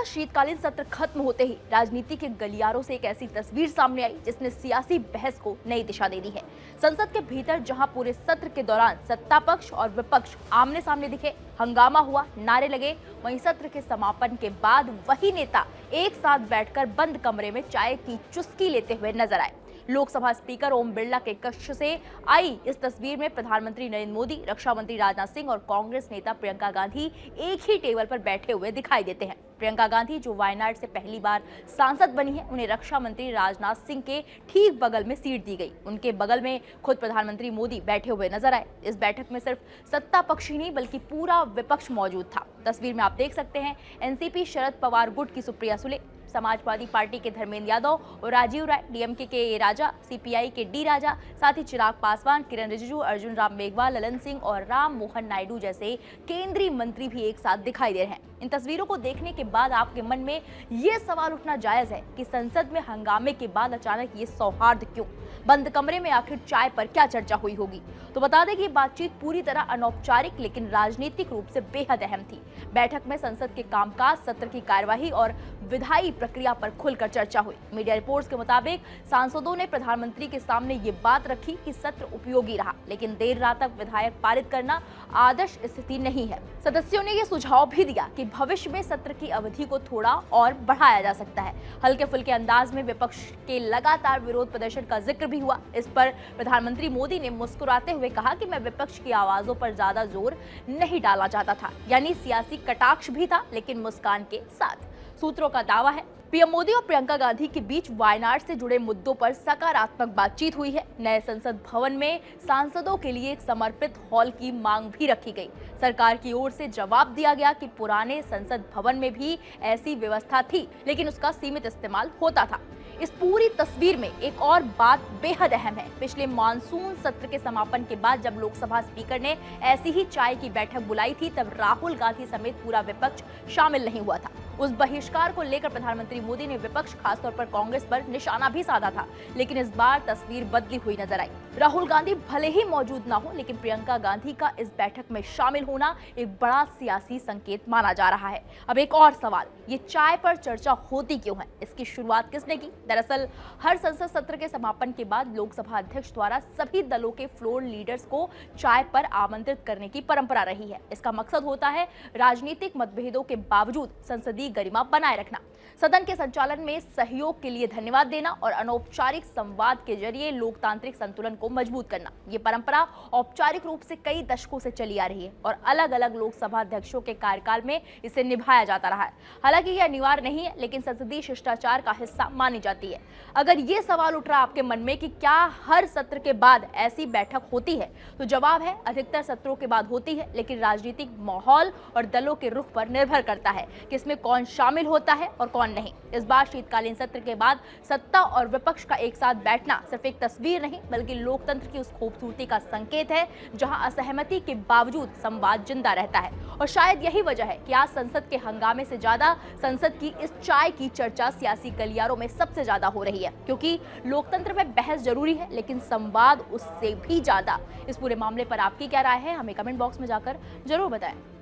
शीतकालीन सत्र खत्म होते ही राजनीति के गलियारों से एक ऐसी तस्वीर सामने आई जिसने सियासी बहस को नई दिशा दे दी है। संसद के भीतर जहां पूरे सत्र के दौरान सत्ता पक्ष और विपक्ष आमने सामने दिखे, हंगामा हुआ, नारे लगे, वहीं सत्र के समापन के बाद वही नेता एक साथ बैठकर बंद कमरे में चाय की चुस्की लेते हुए नजर आए। लोकसभा स्पीकर ओम बिरला के कक्ष से आई इस तस्वीर में प्रधानमंत्री नरेंद्र मोदी, रक्षा मंत्री राजनाथ सिंह और कांग्रेस नेता प्रियंका गांधी एक ही टेबल पर बैठे हुए दिखाई देते हैं। प्रियंका गांधी जो वायनाड से पहली बार सांसद बनी है, उन्हें रक्षा मंत्री राजनाथ सिंह के ठीक बगल में सीट दी गई। उनके बगल में खुद प्रधानमंत्री मोदी बैठे हुए नजर आए। इस बैठक में सिर्फ सत्ता पक्ष ही नहीं बल्कि पूरा विपक्ष मौजूद था। तस्वीर में आप देख सकते हैं एनसीपी शरद पवार गुट की सुप्रिया सुले, समाजवादी पार्टी के धर्मेंद्र यादव और राजीव राय, डीएमके के ए राजा, सीपीआई के डी राजा, साथ ही चिराग पासवान, किरण रिजिजू, अर्जुन राम मेघवाल, ललन सिंह और राम मोहन नायडू जैसे केंद्रीय मंत्री भी एक साथ दिखाई दे रहे हैं। इन तस्वीरों को देखने के बाद आपके मन में ये सवाल उठना जायज है कि संसद में हंगामे के बाद अचानक ये सौहार्द क्यों? बंद कमरे में आखिर चाय पर क्या चर्चा हुई होगी? तो बता दें कि ये बातचीत पूरी तरह अनौपचारिक लेकिन राजनीतिक रूप से बेहद अहम थी। बैठक में संसद के कामकाज, सत्र की कार्यवाही और विधायी प्रक्रिया पर खुलकर चर्चा हुई। मीडिया रिपोर्ट्स के मुताबिक सांसदों ने प्रधानमंत्री के सामने ये बात रखी कि सत्र उपयोगी रहा, लेकिन देर रात तक विधायक पारित करना आदर्श स्थिति नहीं है। सदस्यों ने ये सुझाव भी दिया कि भविष्य में सत्र की अवधि को थोड़ा और बढ़ाया जा सकता है। हल्के फुल्के अंदाज में विपक्ष के लगातार विरोध प्रदर्शन का जिक्र भी हुआ। इस पर प्रधानमंत्री मोदी ने मुस्कुराते हुए कहा कि मैं विपक्ष की आवाजों पर ज्यादा जोर नहीं डालना चाहता था, यानी सियासी कटाक्ष भी था लेकिन मुस्कान के साथ। सूत्रों का दावा है पीएम मोदी और प्रियंका गांधी के बीच वायनाड से जुड़े मुद्दों पर सकारात्मक बातचीत हुई है। नए संसद भवन में सांसदों के लिए एक समर्पित हॉल की मांग भी रखी गई। सरकार की ओर से जवाब दिया गया कि पुराने संसद भवन में भी ऐसी व्यवस्था थी, लेकिन उसका सीमित इस्तेमाल होता था। इस पूरी तस्वीर में एक और बात बेहद अहम है। पिछले मानसून सत्र के समापन के बाद जब लोकसभा स्पीकर ने ऐसी ही चाय की बैठक बुलाई थी, तब राहुल गांधी समेत पूरा विपक्ष शामिल नहीं हुआ था। उस बहिष्कार को लेकर प्रधानमंत्री मोदी ने विपक्ष, खासतौर पर कांग्रेस पर निशाना भी साधा था, लेकिन इस बार तस्वीर बदली हुई नजर आई। राहुल गांधी भले ही मौजूद ना हो, लेकिन प्रियंका गांधी का इस बैठक में शामिल होना एक बड़ा सियासी संकेत माना जा रहा है। अब एक और सवाल, ये चाय पर चर्चा होती क्यों है? इसकी शुरुआत किसने की? दरअसल हर संसद सत्र के समापन के बाद लोकसभा अध्यक्ष द्वारा सभी दलों के फ्लोर लीडर्स को चाय पर आमंत्रित करने की परंपरा रही है। इसका मकसद होता है राजनीतिक मतभेदों के बावजूद संसदीय गरिमा बनाए रखना, सदन के संचालन में सहयोग के लिए धन्यवाद देना और अनौपचारिक संवाद के जरिए लोकतांत्रिक संतुलन को मजबूत करना। ये परंपरा औपचारिक रूप से कई दशकों से चली आ रही है और अलग अलग लोकसभा अध्यक्षों के कार्यकाल में इसे निभाया जाता रहा है। हालांकि यह अनिवार्य नहीं है, लेकिन संसदीय शिष्टाचार का हिस्सा मानी जाती है। अगर ये सवाल उठ रहा आपके मन में कि क्या हर सत्र के बाद ऐसी बैठक होती है, तो जवाब है अधिकतर सत्रों के बाद होती है, लेकिन राजनीतिक माहौल और दलों के रुख पर निर्भर करता है कि इसमें कौन शामिल होता है और कौन नहीं। इस बार शीतकालीन सत्र के बाद सत्ता और विपक्ष का एक साथ बैठना सिर्फ एक तस्वीर नहीं बल्कि लोकतंत्र की उस खूबसूरती का संकेत है जहां असहमति के बावजूद संवाद जिंदा रहता है। और शायद यही वजह है कि आज संसद के हंगामे से ज्यादा संसद की इस चाय की चर्चा सियासी गलियारों में सबसे ज्यादा हो रही है, क्योंकि लोकतंत्र में बहस जरूरी है लेकिन संवाद उससे भी ज्यादा। इस पूरे मामले पर आपकी क्या राय है, हमें कमेंट बॉक्स में जाकर जरूर बताएं।